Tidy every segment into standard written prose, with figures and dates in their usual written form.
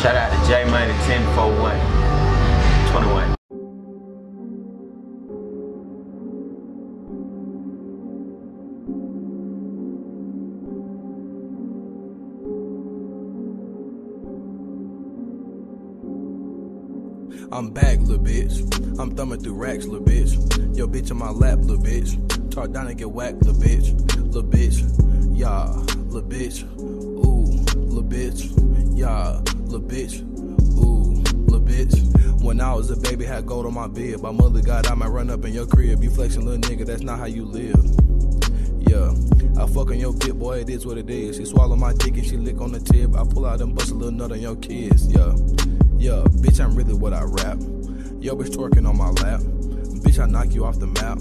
Shout out to J Money 1041 21. I'm back, little bitch. I'm thumbing through racks, little bitch. Yo, bitch on my lap, little bitch. Talk down and get whacked, little bitch. Little bitch, yeah, little bitch. Ooh, little bitch, yeah, little bitch. Ooh, little bitch. When I was a baby, had gold on my bed. My mother got I might run up in your crib. You flexing, little nigga, that's not how you live. Yeah, I fuck on your bit, boy, it is what it is. She swallow my dick and she lick on the tip. I pull out and bust a little nut on your kids, yeah. Yeah, bitch, I'm really what I rap. Yo, bitch twerking on my lap. Bitch, I knock you off the map.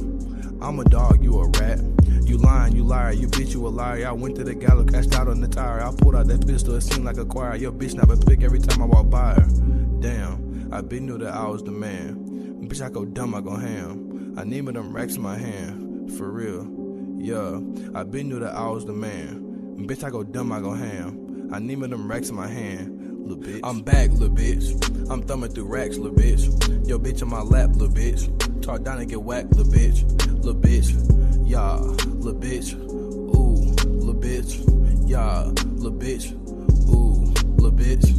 I'm a dog, you a rat. You lying, you liar, you bitch, you a liar. I went to the gallows, cashed out on the tire. I pulled out that pistol, it seemed like a choir. Your bitch never pick every time I walk by her. Damn, I been knew that I was the man. Bitch, I go dumb, I go ham. I need me them racks in my hand, for real. Yeah, I been knew that I was the man. Bitch, I go dumb, I go ham. I need me them racks in my hand. Little bitch. I'm back, little bitch. I'm thumbing through racks, little bitch. Yo, bitch on my lap, little bitch. Talk down and get whacked, little bitch. Little bitch, yeah, little bitch. Ooh, little bitch, yeah, little bitch. Ooh, little bitch.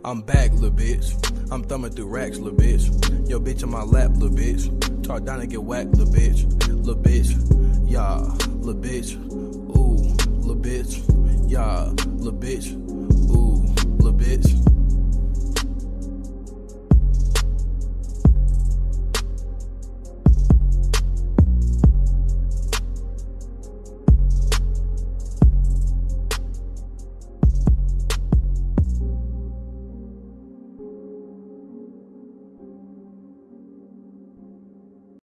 I'm back, little bitch. I'm thumbing through racks, little bitch. Yo, bitch on my lap, little bitch. Talk down and get whacked, little bitch. Little bitch, yeah, little bitch. Ooh, little bitch, yeah, little bitch.